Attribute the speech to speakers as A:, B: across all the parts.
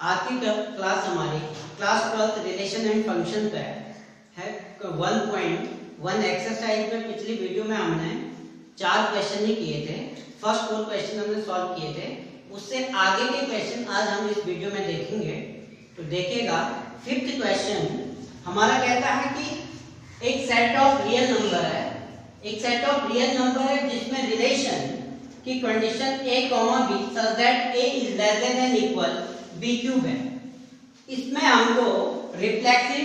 A: आज की क्लास हमारी क्लास 12 रिलेशन एंड फंक्शन पे है 1.1 एक्सरसाइज में। पिछली वीडियो में हमने 4 क्वेश्चन ही किए थे। फर्स्ट 4 क्वेश्चन हमने सॉल्व किए थे। उससे आगे के क्वेश्चन आज हम इस वीडियो में देखेंगे। तो देखिएगा, 5th क्वेश्चन हमारा कहता है कि एक सेट ऑफ रियल नंबर है, एक सेट ऑफ रियल नंबर है जिसमें रिलेशन की condition a, b such that a is less than and equal b cube है। इसमें हमको रिफ्लेक्सिव,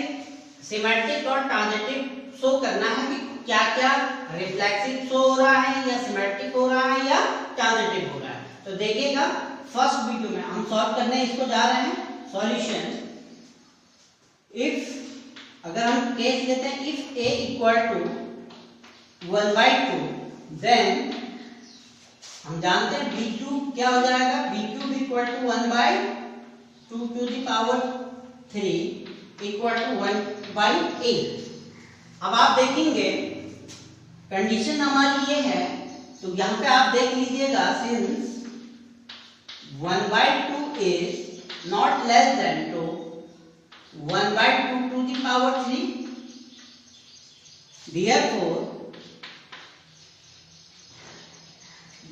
A: सिमेट्रिक और ट्रांजिटिव शो करना है कि क्या क्या रिफ्लेक्सिव शो हो रहा है या सिमेट्रिक हो रहा है या ट्रांजिटिव हो रहा है। तो देखिएगा, फर्स्ट वीडियो में हम सॉल्व करने इसको जा रहे हैं। सॉल्यूशन, इफ अगर हम केस लेते हैं if a equal to 1/2 then हम जानते हैं b क्यूब क्या हो जाएगा, b cube equal to 1/2 to the power 3 equal to 1/8। अब आप देखेंगे कंडीशन हमारी ये है, तो यहाँ पे आप देख लीजिएगा, since 1/2 is not less than to 1/2 to the power 3,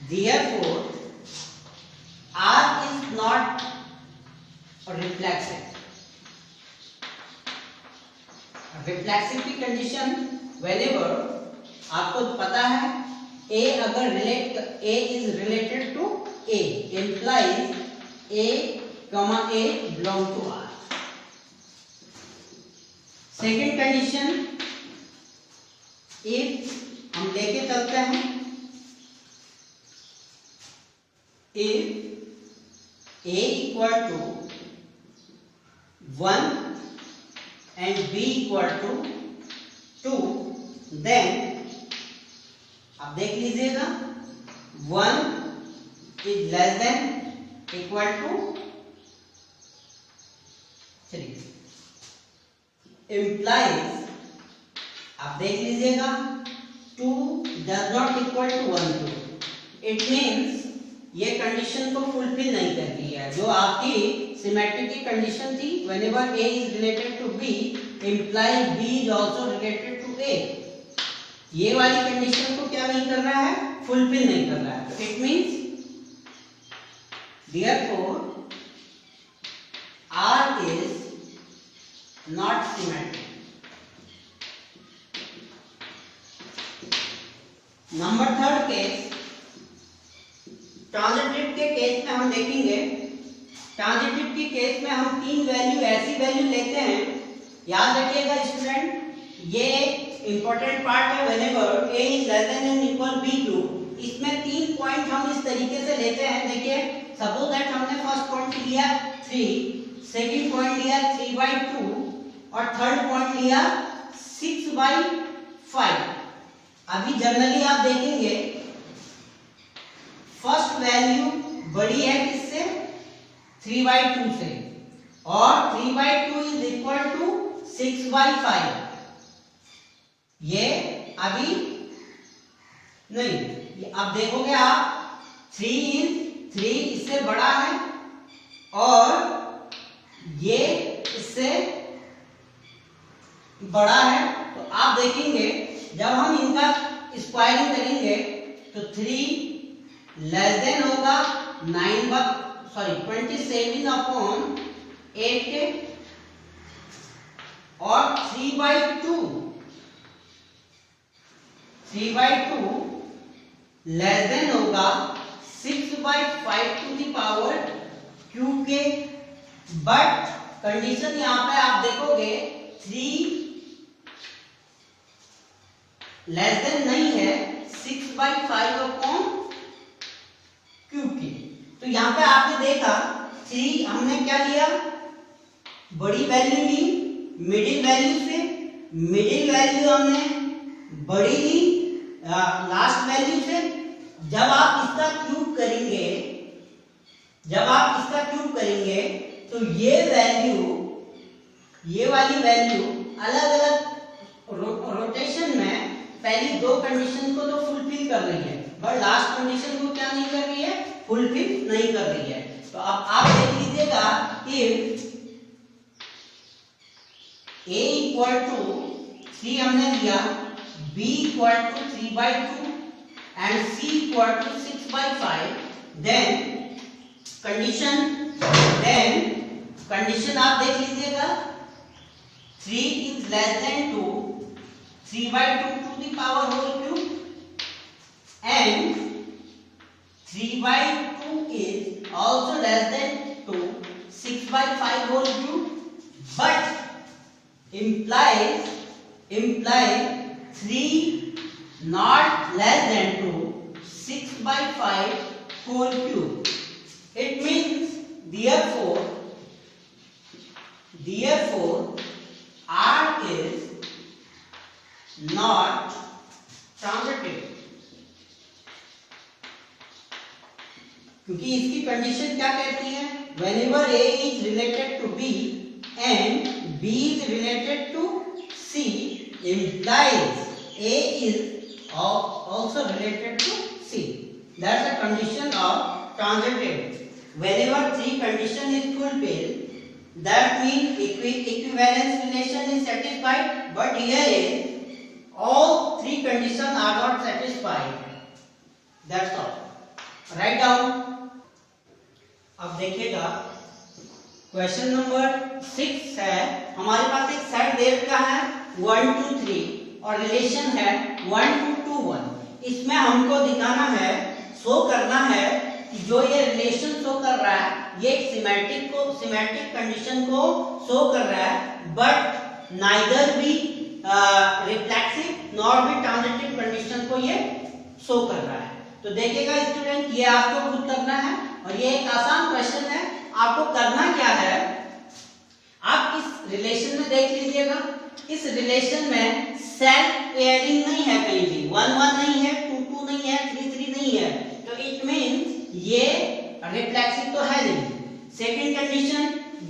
A: therefore R is not reflexive। Reflexive की कंडीशन whenever आपको पता है A अगर A is related to A implies A, A belong to R। Second condition, if हम लेके चलते हैं, if A equal to 1 and B equal to 2, then आप देख लीजिएगा 1 is less than equal to 3 implies, आप देख लीजिएगा 2 does not equal to 1 2। It means ये कंडीशन को फुलफिल नहीं कर रही है। जो आपकी सिमेट्रिक की कंडीशन थी, whenever A is related to B implies B is also related to A, ये वाली कंडीशन को क्या नहीं कर रहा है, फुलफिल नहीं कर रहा है। It means therefore R is not symmetric। Number 3rd case, transitive के केस में हम देखेंगे। ट्रांजिटिव के केस में हम 3 वैल्यू ऐसी वैल्यू लेते हैं, याद रखिएगा स्टूडेंट, ये इंपॉर्टेंट पार्ट है। whenever a is less than and equal b cube, इसमें 3 पॉइंट हम इस तरीके से लेते हैं। देखिए, सपोज दैट हमने फर्स्ट पॉइंट लिया 3, सेकंड पॉइंट लिया 3/2 और थर्ड पॉइंट लिया 6/5। अभी जनरली आप देखेंगे फर्स्ट वैल्यू बड़ी है किससे, 3/2 से, और 3/2 इज इक्वल टू 6/5। ये अभी नहीं, अब देखोगे आप 3 इससे बड़ा है और ये इससे बड़ा है। तो आप देखेंगे जब हम इनका स्क्वायरिंग करेंगे तो 3 लेस देन होगा 27/8 और 3/2 लेस देन होगा 6/5 टू द पावर क्यूब के। बट कंडीशन यहां पे आप देखोगे 3 लेस देन नहीं है 6/5 क्यूब की। तो यहाँ पे आपने देखा 3 हमने क्या लिया, बड़ी वैल्यू ली मिडिल वैल्यू से, मिडिल वैल्यू हमने बड़ी ली लास्ट वैल्यू से। जब आप इसका क्यूब करेंगे तो ये वाली वैल्यू अलग अलग रोटेशन में पहली 2 कंडीशन को तो फुलफिल कर रही है, पर लास्ट कंडीशन को क्या नहीं कर रही है, फुलफिल नहीं कर रही है। तो अब आप देख लीजिएगा if a equal to 3 हमने लिया, b equal to 3/2 and c equal to 6/5, then condition आप देख लीजिएगा, 3 is less than 2, 3/2 to the power whole cube and 3/2 is also less than 2, 6/5 whole cube, but implies 3 not less than 2, 6/5 whole cube. It means therefore R is not transitive, क्योंकि इसकी condition क्या कहती है, whenever A is related to B and B is related to C, implies A is also related to C. That's the condition of transitive. Whenever 3 condition is fulfilled, that means equivalence relation is satisfied, but here is all 3 conditions are not satisfied. That's all. Write down. अब देखिएगा question number 6 है, हमारे पास एक set दे रखा है 1 2 3 और relation है 1 2 2 1। इसमें हमको दिखाना है, शो करना है कि जो ये रिलेशन शो कर रहा है ये एक सिमेट्रिक कंडीशन को शो कर रहा है, बट नाइदर भी रिफ्लेक्सिव नॉर भी ट्रांजिटिव कंडीशन को ये शो कर रहा है। तो देखिएगा स्टूडेंट, ये आपको खुद करना है और ये एक आसान क्वेश्चन है। आपको करना क्या है, आप इस रिलेशन में देख लीजिएगा, इस रिलेशन में सेल्फ पेयरिंग नहीं है, कहीं भी 1 1 नहीं है, 2 2 नहीं है, 3 3 नहीं है, तो इट मींस ये रिफ्लेक्सिव तो है नहीं। सेकंड कंडीशन,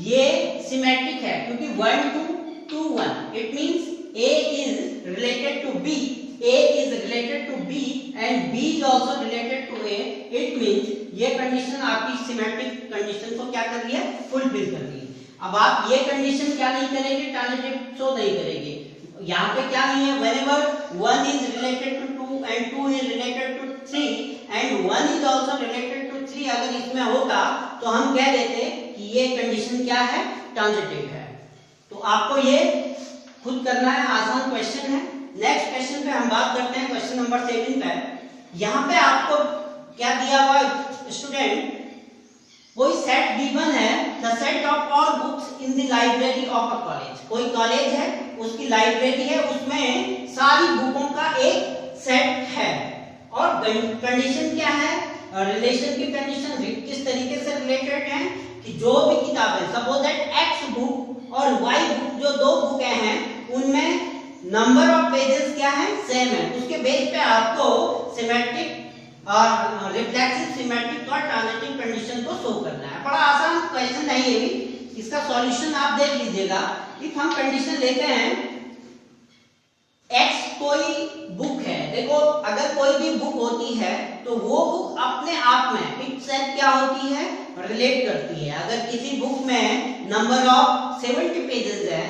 A: ये सिमेट्रिक है क्योंकि 1 2 2 1, it means A is related to B, A is related to B and B is also related to A, it means ये कंडीशन आपकी सिमेट्रिक कंडीशन को क्या कर रही है, फुलफिल कर रही है। अब आप ये कंडीशन क्या नहीं करेंगे, ट्रांजिटिव शो नहीं करेंगे। यहाँ पे क्या नहीं है, whenever 1 is related to 2 and 2 is related to 3 and 1 is also related to 3, अगर इसमें होता तो हम कह देते कि ये कंडीशन क्या है, ट्रांजिटिव है। तो आपको ये खुद करना है, आसान क्वेश्चन है। नेक्स्ट क्वेश्चन पे हम बात करते हैं, क्वेश्चन नंबर 7 पे। यहाँ पे आपको क्या दिया हुआ स्टूडेंट, कोई सेट गिवन है, the set of all books in the library of a college. कोई कॉलेज है, उसकी लाइब्रेरी है, उसमें सारी बुकों का एक सेट है और कंडीशन क्या है, रिलेशन की कंडीशन किस तरीके से रिलेटेड है कि जो भी किताबें, सपोज दैट एक्स बुक और वाई बुक, जो 2 बुकें हैं, उनमें नंबर ऑफ पेजेस क्या है, सेम है। उसके बेस पे आपको सिमेट्रिक और रिफ्लेक्सिव, सिमेट्रिक और ट्रांजिटिव कंडीशन को शो करना है। बड़ा आसान क्वेश्चन है ये भी, इसका सॉल्यूशन आप देख लीजिएगा। इफ हम कंडीशन लेते हैं, एक्स कोई बुक है, देखो अगर कोई भी बुक होती है तो वो बुक अपने आप में इटसेल्फ क्या होती है, रिलेट करती है। अगर किसी बुक में नंबर ऑफ 70 पेजेस है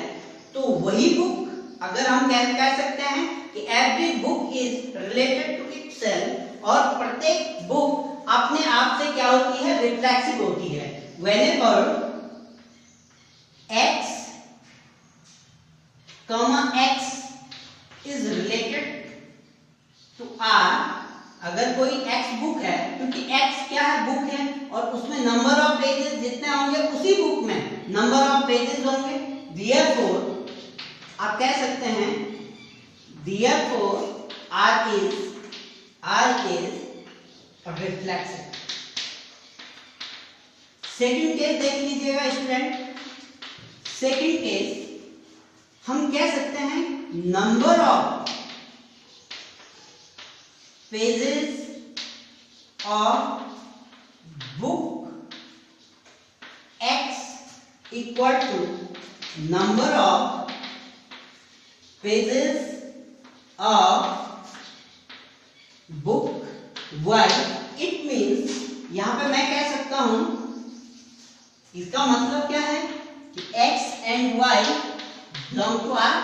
A: तो वही बुक, अगर हम कह सकते हैं कि every book is related to itself, और प्रत्येक बुक अपने आप से क्या होती है, रिफ्लेक्सिव होती है। Whenever x, x is related to r, अगर कोई x बुक है, क्योंकि x क्या है, बुक है, और उसमें नंबर ऑफ पेजेस जितने होंगे उसी बुक में नंबर ऑफ पेजेस होंगे, therefore आप कह सकते हैं therefore R is reflexive. Second case देख लीजिएगा स्टूडेंट, सेकंड केस हम कह सकते हैं number of pages of book x equal to number of pages of book y। It means यहां पे मैं कह सकता हूं, इसका मतलब क्या है कि x and y belong to R।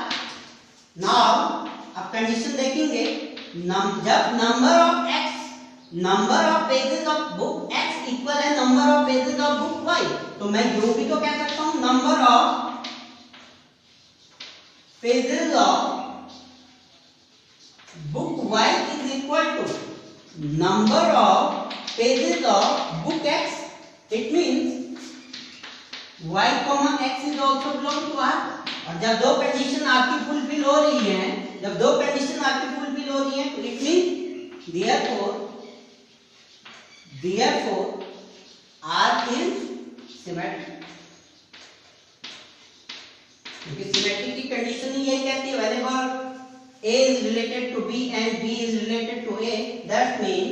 A: Now अब कंडीशन देखेंगे, जब number of pages of book x equal है number of pages of book y, तो मैं यो भी तो कह सकता हूं number of pages of book y is equal to number of pages of book x। It means y, x is also belong to R। और जब दो कंडीशन आपकी फुलफिल हो रही है, जब दो कंडीशन आपकी फुलफिल हो रही है, तो it means therefore R is symmetric। क्योंकि सिमेट्रिक की कंडीशन ही यही कहती है, whenever A is related to B and B is related to A, that means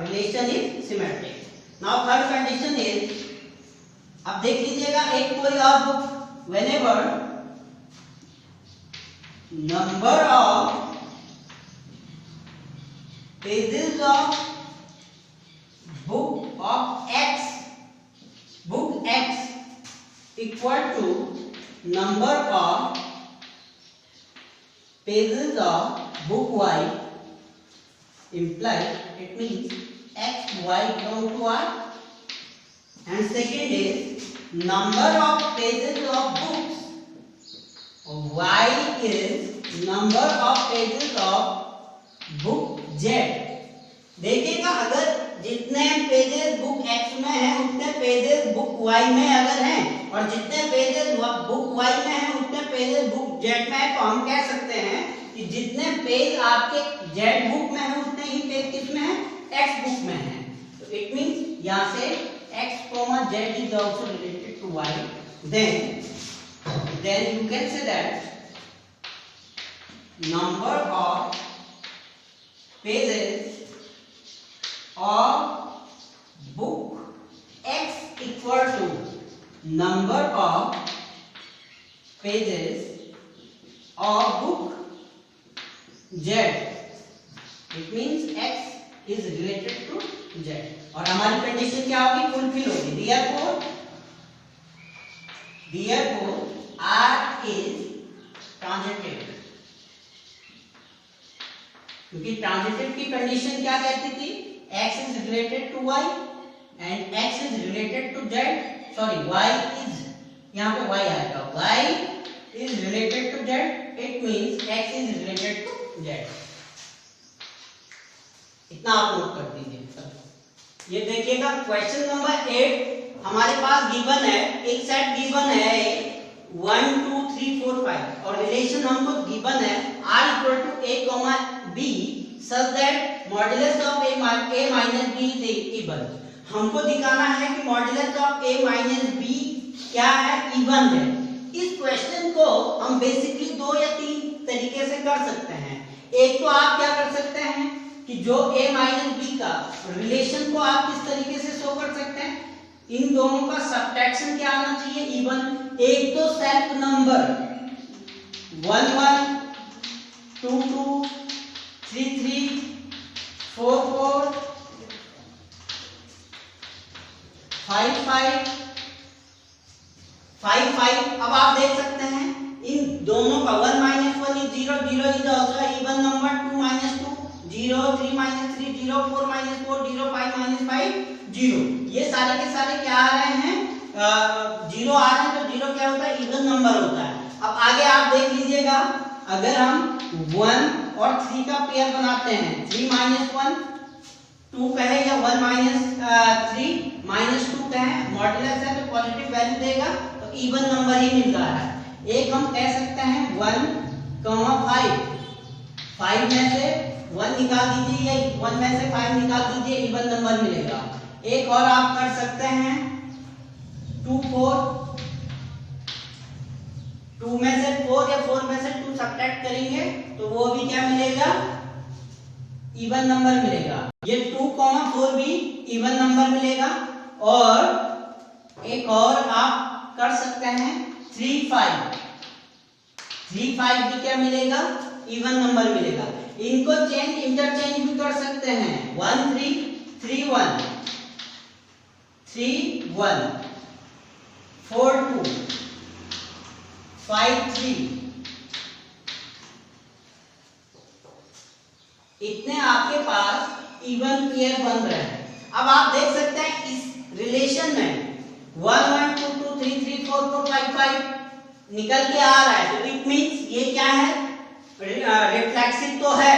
A: relation is symmetric। Now third condition is, अब देख लीजिएगा एक कोई और book, whenever number of pages of book X equal to number of pages of book Y, implies it means X, Y belong to R। And second is number of pages of books Y is number of pages of book Z। देखिएगा अगर जितने pages book X में हैं उतने pages book Y में अगर हैं, और जितने पेजेस बुक Y में हैं उतने पेजेस बुक Z में है, तो हम कह सकते हैं कि जितने पेज आपके Z बुक में हैं उतने ही पेज किस में हैं, X बुक में हैं। तो इट मींस यहाँ से x, z is also related to y, then you can say that number of pages of book X equal to number of pages of book Z। It means x is related to z, और हमारी condition क्या होगी, fulfil होगी। therefore R is transitive. क्योंकि transitive की condition क्या कहती थी, x is related to y and x is related to z, sorry y is, यहाँ पे y आएगा, y is related to z, it means x is related to z। इतना आप नोट कर दीजिए। ये देखिएगा क्वेश्चन नंबर 8 हमारे पास गिवन है, एक सेट गिवन है 1 2 3 4 5, और रिलेशन हमको गिवन है r equal to a, b such that modulus of a minus b is even। हमको दिखाना है कि modulus of a minus b क्या है, इवन है। इस क्वेश्चन को हम बेसिकली 2 या 3 तरीके से कर सकते हैं। एक तो आप क्या कर सकते हैं कि जो a माइनस बी का रिलेशन को आप किस तरीके से शो कर सकते हैं, इन दोनों का सब्ट्रैक्शन क्या आना चाहिए, इवन। एक तो सेल्फ नंबर 1 1 2 2 3 3 4 4 5 5 5 5। अब आप देख सकते हैं इन दोनों का 1 minus 1 is 0, 0 is also even number, 2 minus 2 0, 3 minus 3 0, 4 minus 4 0, 5 minus 5 0। ये सारे के सारे क्या आ रहे हैं, 0 आ रहे हैं, तो 0 क्या होता है, इवन नंबर होता है। अब आगे आप देख लीजिएगा, अगर हम 1 और 3 का पेयर बनाते हैं, 3 minus 1 2 कहे या 1 minus 3 minus 2 कहे, मॉड्यूलस है तो पॉजिटिव वैल्यू देगा, तो इवन नंबर ही मिल रहा है। एक हम कह सकते हैं 1, 5, 5 में से 1 निकाल दीजिए या 1 में से 5 निकाल दीजिए, इवन नंबर मिलेगा। एक और आप कर सकते हैं 2 4, 2 में से 4 या 4 में से 2 सब्ट्रैक्ट करेंगे तो वो भी क्या मिलेगा, इवन नंबर मिलेगा। ये 2, 4 भी इवन नंबर मिलेगा। और एक और आप कर सकते हैं 3 5, 3 5 भी क्या मिलेगा, इवन नंबर मिलेगा। इनको इंटरचेंज भी कर सकते हैं, 1 3 3 1, 3 1 4 2 5 3, इतने आपके पास इवन पेयर बन रहे हैं। अब आप देख सकते हैं इस रिलेशन में 1 1 2 2 3 3 4 4 5 5 निकल के आ रहा है, तो इट मींस ये क्या है, रिफ्लेक्सिव तो है।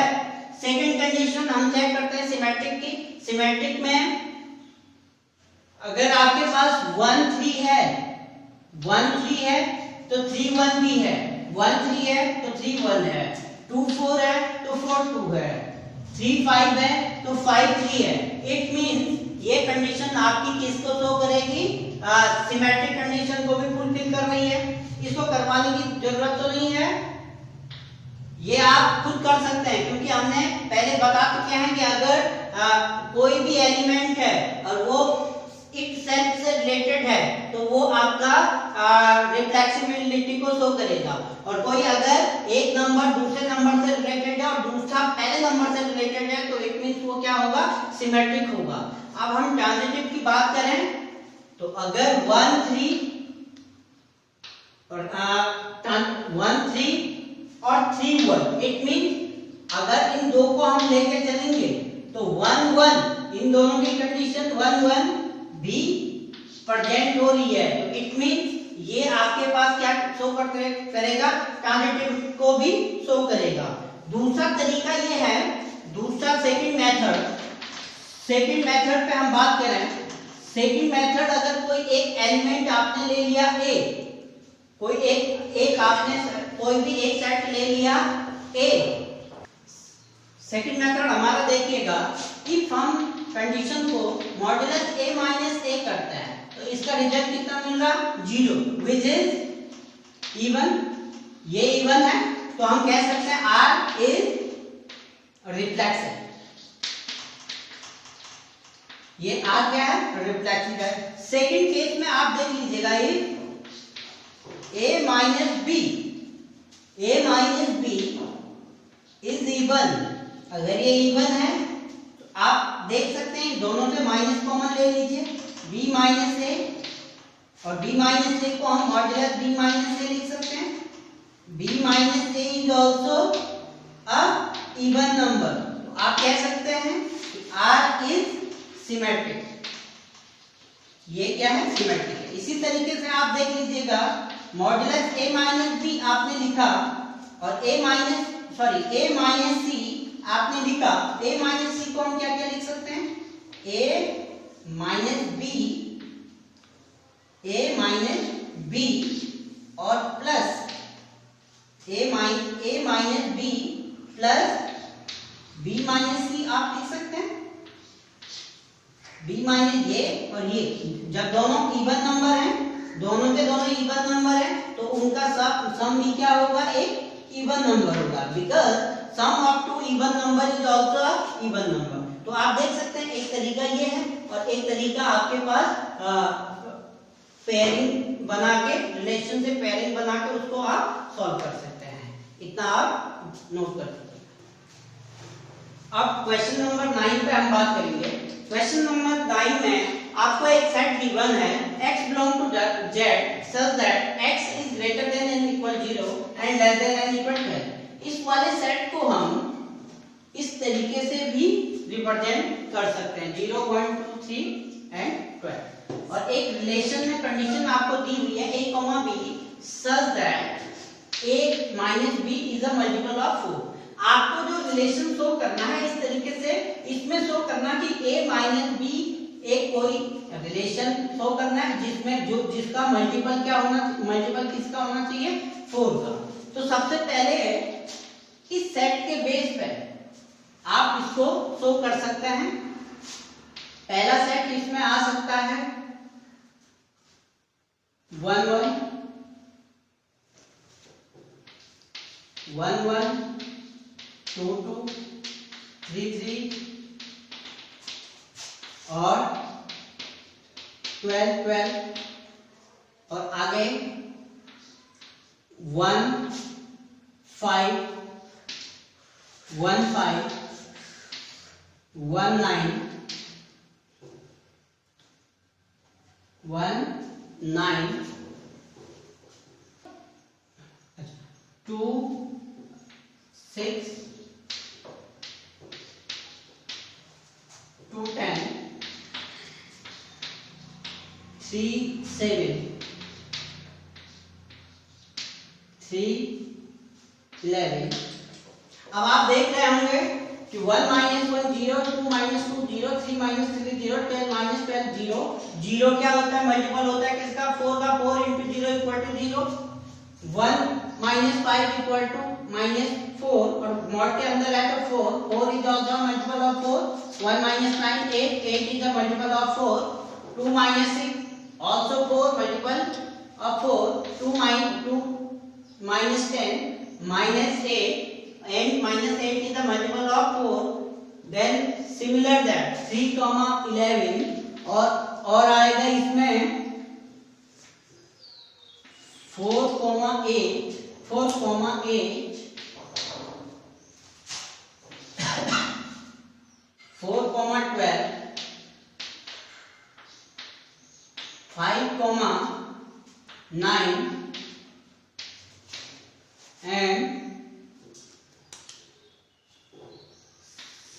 A: सेकंड कंडीशन हम चेक करते हैं सिमेट्रिक की। सिमेट्रिक में अगर आपके पास 1 3 है, 1 3 है तो 3 1 भी है, 1 3 है तो 3 1 है, 2 4 है तो 4 2 है, 3 5 है तो 5 3 है। इट मींस ये कंडीशन आपकी किसको शो करेगी, सिमेट्रिक कंडीशन को भी फुलफिल कर रही है। इसको करवाने की जरूरत तो नहीं है, ये आप खुद कर सकते हैं, क्योंकि हमने पहले बता चुके हैं कि अगर कोई भी एलिमेंट है और वो इट सेल्फ से रिलेटेड है तो वो आपका रिफ्लेक्सिबिलिटी को शो करेगा। और कोई अगर एक नंबर दूसरे नंबर से रिलेटेड है और दूसरा पहले नंबर से रिलेटेड है तो इट मींस वो क्या होगा, सिमेट्रिक होगा। अब हम ट्रांजिटिव की बात करें तो अगर 1 3 और 1 3 और 3 1, इट मींस अगर इन दो को हम लेके चलेंगे तो 1 1, इन दोनों की कंडीशन 1 1 भी प्रेजेंट हो रही है, तो इट मींस ये आपके पास क्या शो करेगा, ट्रांजिटिव को भी शो करेगा। दूसरा तरीका ये है, दूसरा सेकंड मेथड पे हम बात करें। सेकंड मेथड, अगर कोई एक एलिमेंट आपने ले लिया ए, कोई एक आपने कोई भी एक सेट ले लिया ए, सेकंड मेथड हमारा देखिएगा, इफ हम कंडीशन को मॉड्यूलस a माइनस a करते हैं तो इसका रिजल्ट कितना मिल रहा, 0, विच इज इवन। ये इवन है तो हम कह सकते हैं R इज रिफ्लेक्सिव। ये R क्या है, रिफ्लेक्सिव है। सेकंड केस में आप देख लीजिएगा, a minus b is even. अगर ये इवन है तो आप देख सकते हैं दोनों से माइनस कॉमन ले लीजिए, b माइनस a, और b माइनस a को हम मॉड्यूलस b माइनस a लिख सकते हैं। b minus a is also a even number, तो आप कह सकते हैं कि R इज सिमेट्रिक। ये क्या है, सिमेट्रिक है। इसी तरीके से आप देख लीजिएगा, मॉड्यूलस a माइनस b आपने लिखा और a माइनस c आपने लिखा। a माइनस c को हम क्या क्या लिख सकते हैं, a माइनस b और plus a minus b plus b minus c आप लिख सकते हैं। b माइनस ये और ये जब दोनों इवन नंबर हैं, दोनों के दोनों इवन नंबर हैं तो उनका सम भी क्या होगा, एक इवन नंबर होगा, because sum of two even number is also a even number. तो आप देख सकते हैं एक तरीका ये है और एक तरीका आपके पास पेयरिंग बना के, रिलेशन से पेयरिंग बना के उसको आप सॉल्व कर सकते हैं। इतना आप नोट कर लीजिए। अब क्वेश्चन नंबर 9 पे हम बात करेंगे। क्वेश्चन नंबर 9 में आपको एक सेट गिवन है, x belong to z such that x is greater than and equal 0 and less than and equal 12। इस वाले सेट को हम इस तरीके से भी रिप्रेजेंट कर सकते हैं, 0 1 2 3 एंड 12। और एक रिलेशन में कंडीशन आपको दी हुई है a, b such that a minus b is a multiple of 4। आपको जो रिलेशन शो करना है इस तरीके से, इसमें शो करना कि a माइनस b एक कोई रिलेशन शो करना है जिसमें जिसका मल्टीपल क्या होना, मल्टीपल किसका होना चाहिए, 4 का। तो सबसे पहले इस सेट के बेस पे आप इसको शो कर सकते हैं। पहला सेट इसमें आ सकता है 1 1 1 1 2 2 3 3 और 12 12 और आगे 1 5 1 5 1 9 1 9 2 6 2 10 3 7 3 11। अब आप देख रहे होंगे कि 1 -1 0, 2 -2 0, 3 -3 0, 10 -12 0। 0 क्या होता है? मल्टीपल होता है किसका? 4 का। 4 × 0 = 0। 1 -5 = -4 और मॉड के अंदर है तो 4। 4 is also a multiple of 4। 1 - 9 8, 8 is a multiple of 4। 2 - 6 also 4 multiple of 4। 2 - 10 -8 and -8 is the multiple of 4। then similar that 3, 11 और आएगा इसमें 4, 8 4, 8 4, 12 5, 9 and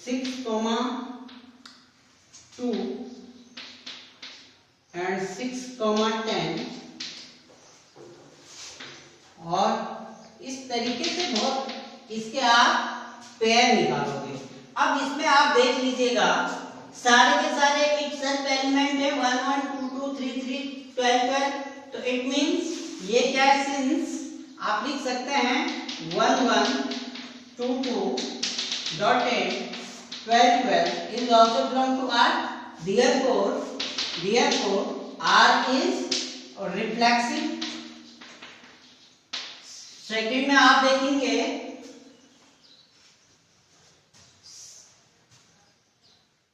A: 6, 2 and 6, 10 और इस तरीके से बहुत इसके आप पेयर निकालोगे। अब इसमें आप देख लीजिएगा सारे के सारे एक सेल्फ एलिमेंट है 1 1 2 2 3 3 12 12। तो इट मींस ये क्या है? सिंस आप लिख सकते हैं 1 1 2 2 dotted 12 12 is also belong to R। therefore R is reflexive। Second में आप देखेंगे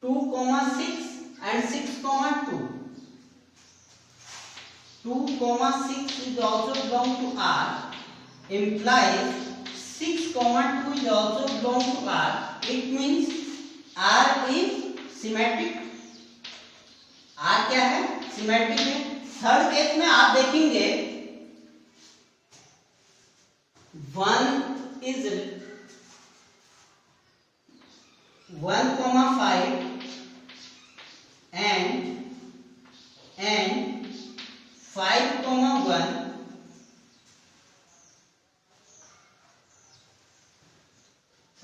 A: 2, 6 and 6, 2। 2, 6 is also belong to R implies 6, 2 is also belong to R। it means R is symmetric। R क्या है? सिमेट्रिक है। थर्ड केस में आप देखेंगे 1 is 1, 5 and 5, 1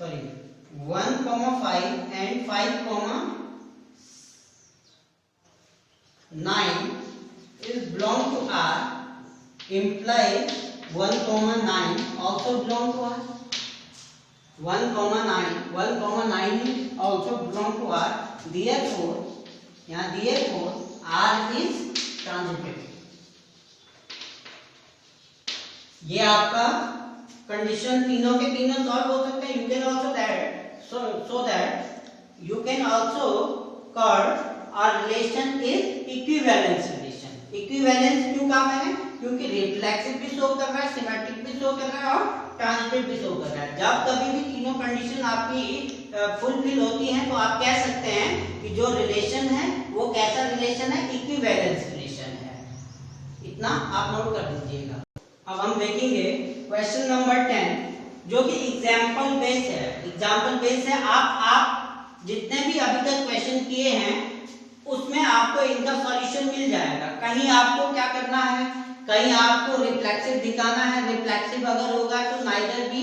A: sorry 1, 5 and 5, 9 is belong to R implies 1, 9 also belong to R। 1, 9 is also belong to R। therefore R is transitive। ये आपका condition तीनों के तीनों सॉल्व हो सकते हैं। You can also that so that you can also call our relation is equivalence relation। equivalence क्यों काम है? क्योंकि रिफ्लेक्सिव भी शो कर रहा है, सिमेट्रिक भी शो कर रहा है और ट्रांजिटिव भी शो कर रहा है। जब कभी भी तीनों कंडीशन आपकी फुलफिल होती हैं तो आप कह सकते हैं कि जो रिलेशन है वो कैसा रिलेशन है? इक्विवेलेंस रिलेशन है। इतना आप नोट कर लीजिएगा। अब हम देखेंगे क्वेश्चन नंबर 10 जो कि एग्जाम्पल बेस्ड है। एग्जाम्पल बेस्ड है। आप जितने भी अभी तक क्वेश्चन किए हैं उसमें आपको इनका सॉल्यूशन मिल जाएगा। कहीं आपको क्या करना है? कहीं आपको रिफ्लेक्सिव दिखाना है। रिफ्लेक्सिव अगर होगा तो नाइदर भी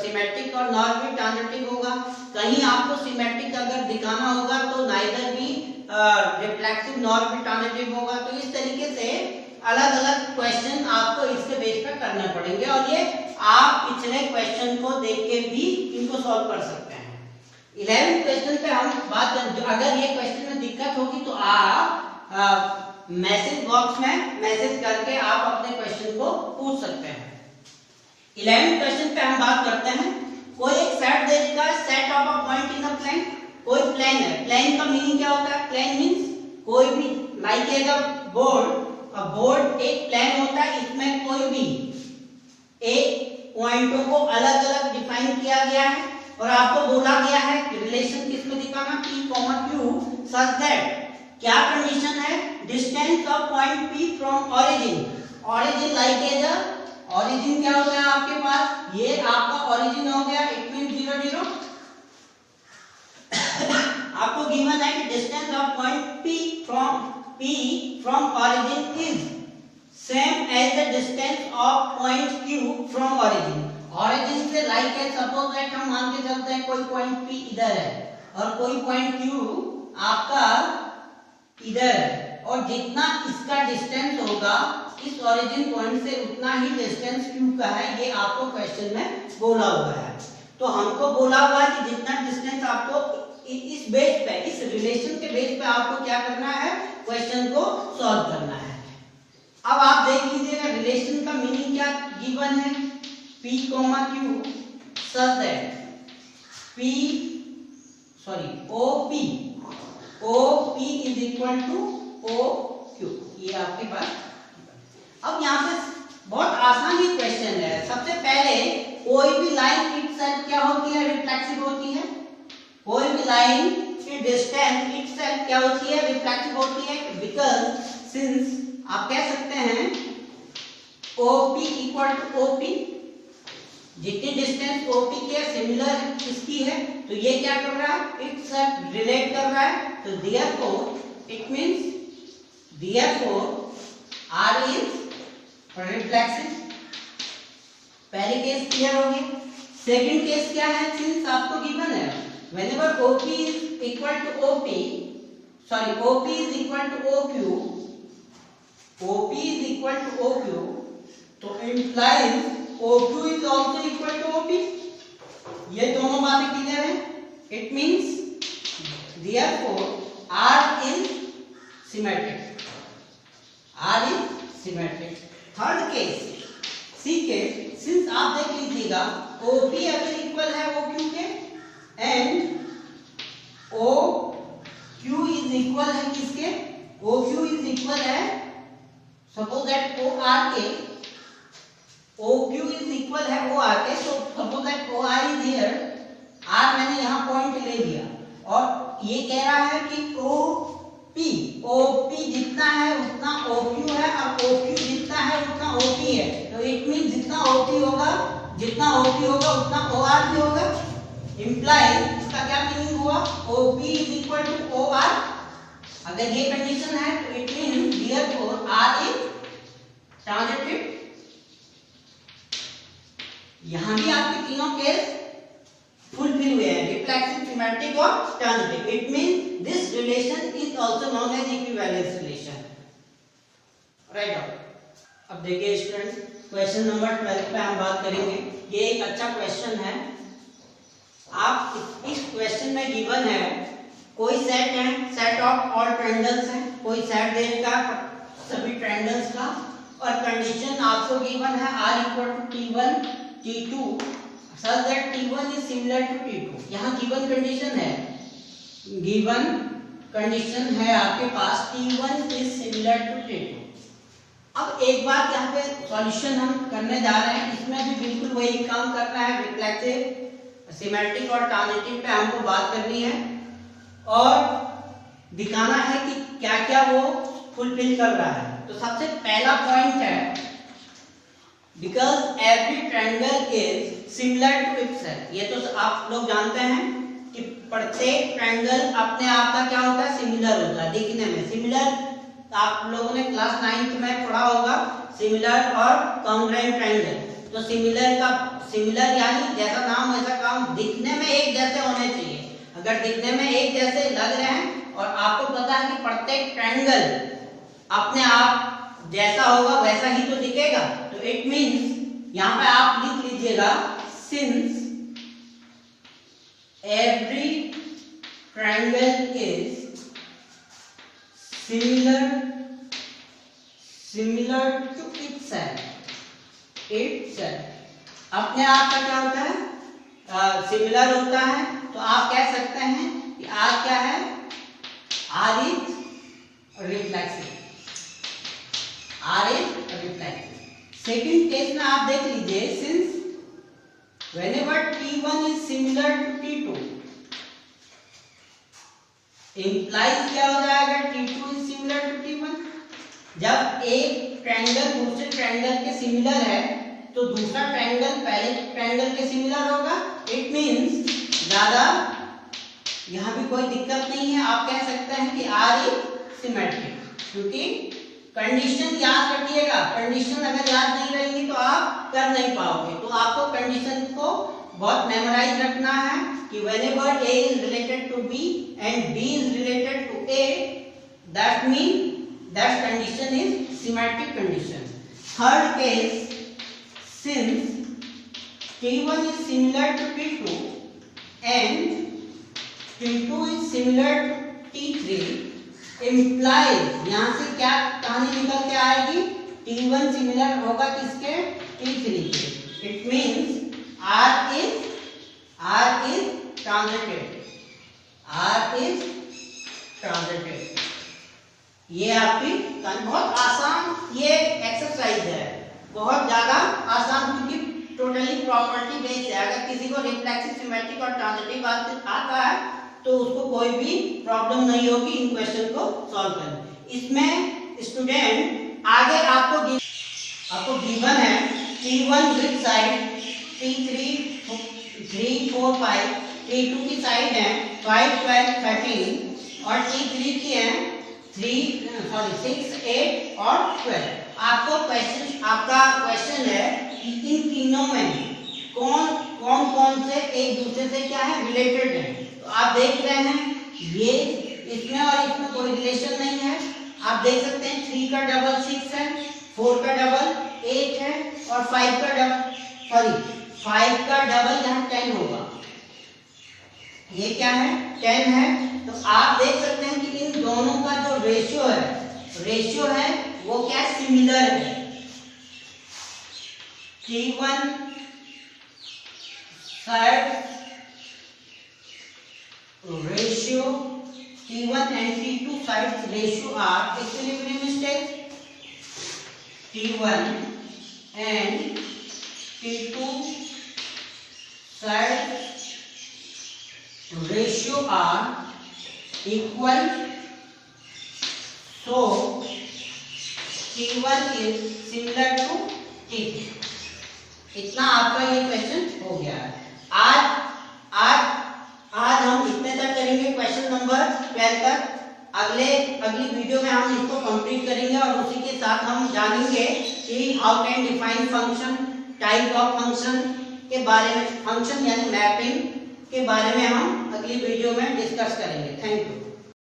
A: सिमेट्रिक और नॉर भी ट्रांजिटिव होगा। कहीं आपको सिमेट्रिक अगर दिखाना होगा तो नाइदर भी रिफ्लेक्सिव नॉर भी ट्रांजिटिव होगा। तो इस तरीके से अलग अलग क्वेश्चन आपको इसके बेस पर करने पड़ेंगे और ये आप पिछले क्वेश्चन को देख के भी इनको सॉल्व कर सकते हैं। 11th क्वेश्चन पे हम बात करें। अगर ये क्वेश्चन में दिक्कत होगी तो आप मैसेज बॉक्स में मैसेज करके आप अपने क्वेश्चन को पूछ सकते हैं। 11th क्वेश्चन पे हम बात करते हैं। कोई एक सेट दे रखा है, set of a point in a plane. कोई प्लेन है। प्लेन का मीनिंग क्या होता है? प्लेन मींस कोई भी लाइक अ बोर्ड। बोर्ड एक प्लेन होता है। इसमें कोई भी एक पॉइंटों को अलग अलग डिफाइन किया गया है और आपको बोला गया है कि रिलेशन किसमें दिखाना? P, Q such that क्या कंडीशन है? Distance of point P from origin, origin like as origin क्या होता है आपके पास, ये आपका ओरिजिन हो गया, इट मीन 0 0। आपको गिवन है कि distance of point P from origin is same as the distance of point Q from origin. Origin से लाइक है, सपोज दैट हम मान के चलते हैं कोई पॉइंट P इधर है और कोई पॉइंट Q आपका इधर है, और जितना इसका डिस्टेंस होगा इस ओरिजिन पॉइंट से उतना ही डिस्टेंस Q का है, ये आपको क्वेश्चन में बोला हुआ है। तो हमको बोला हुआ है कि जितना डिस्टेंस आपको इस बेस पे, इस रिलेशन के बेस पे आपको क्या करना है, क्वेश्चन को सॉल्व करना है। अब आप देख लीजिएगा रिलेशन का मीनिंग क्या गिवन है, P, Q such that OP is equal to OQ, ये आपके पास। अब यहाँ पे बहुत आसान ही क्वेश्चन है। सबसे पहले कोई भी लाइन इटसेल्फ क्या होती है, रिफ्लेक्सिव होती है। कोई भी लाइन की डिस्टेंस इटसेल्फ क्या होती है, रिफ्लेक्सिव होती है, बिकॉज सिंस आप कह सकते हैं OP इक्वल टू OP, जितनी डिस्टेंस OP के सिमिलर इसकी है, तो ये क्या कर रहा है, इटसेल्फ रिलेट कर रहा है। तो therefore it means R is reflexive. पहली केस क्लियर होगी। सेकंड केस क्या है, सिंस आपको गिवन है whenever OP is equal to OP is equal to OQ, तो implies OQ is also equal to OP। ये दोनों बातें क्लियर है। It means therefore R is symmetric। Third case, C case, since आप देख लीजिएगा OP अगर इक्वल है OQ के एंड OQ इज इक्वल है किसके, OQ इज इक्वल है, सपोज दैट OR के, OQ इज इक्वल है OR के, so suppose that OR is here, R मैंने यहाँ पॉइंट ले लिया और ये कह रहा है कि OP जितना है उतना OQ है और OQ जितना है उतना OP है। तो इट मीन जितना OP होगा उतना OR भी होगा। इम्प्लाई इसका क्या मीनिंग हुआ, OP is equal to OR। अगर ये कंडीशन है तो it mean therefore R is transitive. यहां भी आपके तीनों केस फुलफिल हुए हैं, रिफ्लेक्सिव, सिमेट्रिक और transitive. It means this relation is also known as equivalence relation. Right. अब देखिए स्टूडेंट, क्वेश्चन नंबर 12 पे हम बात करेंगे। ये एक अच्छा क्वेश्चन है। आप इस क्वेश्चन में गिवन है कोई सेट है, सेट ऑफ ऑल ट्रायंगल्स है, कोई सेट देगा सभी ट्रायंगल्स का, और कंडीशन आपको गिवन है R equal to T1 T2 such that T1 is similar to T2। यहाँ गिवन कंडीशन है आपके पास T1 is similar to T2। अब एक बात यहाँ पे सॉल्यूशन हम करने जा रहे हैं, इसमें भी बिल्कुल वही काम करना है, रिफ्लेक्सिव, सिमेट्रिक और ट्रांजिटिव पे हमको बात करनी है और दिखाना है कि क्या क्या वो फुलफिल कर रहा है। तो सबसे पहला पॉइंट है, because every triangle is similar to itself. ये तो आप लोग जानते हैं कि प्रत्येक ट्रायंगल अपने आप का क्या होता है, सिमिलर होता है दिखने में। सिमिलर आप लोगों ने क्लास 9th में पढ़ा होगा, सिमिलर और कॉन्ग्रुएंट ट्रायंगल। तो सिमिलर यानी जैसा नाम वैसा काम, दिखने में एक जैसे होने चाहिए। अगर दिखने में एक जैसे लग रहे हैं और आपको पता है कि प्रत्येक ट्रायंगल अपने आप जैसा होगा वैसा ही तो दिखेगा, तो इट मींस यहाँ पे आप लिख लीजिएगा, since every triangle is similar to itself। अपने आप का क्या होता है, सिमिलर होता है। तो आप कह सकते हैं कि R क्या है, R is reflexive. Second case में आप देख लीजिए, since whenever T1 is similar to T2, implies क्या हो जाएगा, T2 is similar to T1। जब एक ट्रायंगल दूसरे ट्रायंगल के सिमिलर है तो दूसरा ट्रायंगल पहले ट्रायंगल के सिमिलर होगा। इट मींस ज्यादा यहाँ भी कोई दिक्कत नहीं है, आप कह सकते हैं कि R इज सिमेट्रिक, क्योंकि कंडीशन याद रखिएगा। कंडीशन अगर याद नहीं रहेगी तो आप कर नहीं पाओगे। तो आपको कंडीशन को बहुत मेमोराइज रखना है कि whenever A is related to B and B is related to A, that means that condition is symmetric condition. Third case, since T1 is similar to T2 and T2 is similar to T3, implies यहाँ से क्या कहानी निकल के आएगी, T1 similar होगा किसके, T3 के। It means R is transitive, R is transitive। ये आपकी बहुत आसान ये एक्सरसाइज है, बहुत ज्यादा आसान, क्योंकि टोटली प्रॉपर्टी बेस्ड है। अगर किसी को रिफ्लेक्सिव, सिमेट्रिक और ट्रांजिटिव आता है तो उसको कोई भी प्रॉब्लम नहीं होगी इन क्वेश्चन को सॉल्व करने। इसमें स्टूडेंट आगे आपको गिवन है T1 grid side, T3 3 4 5, T2 की साइड है 5 12 13 और T3 की है 6 8 और 12। आपका क्वेश्चन है कि इन तीनों में कौन से एक दूसरे से क्या है, रिलेटेड है। तो आप देख रहे हैं ये इसमें और इसमें कोई रिलेशन नहीं है। आप देख सकते हैं 3 का डबल 6 है, 4 का डबल 8 है और 5 का डबल यहाँ 10 होगा। ये क्या है, 10 है। तो आप देख सकते हैं कि इन दोनों का जो रेशियो है वो क्या, सिमिलर है। T1 third ratio, T1 and T2 sides ratio are equilibrium state. T1 and T2 side ratio are equal, so T1 is similar to T2। इतना आपका ये क्वेश्चन हो गया है। आज हम इतने तक करेंगे क्वेश्चन नंबर 12 तक। अगली वीडियो में हम इसको कंप्लीट करेंगे और उसी के साथ हम जानेंगे कि how can define function, type of function के बारे में, फंक्शन यानी मैपिंग के बारे में हम अगली वीडियो में डिस्कस करेंगे। Thank you.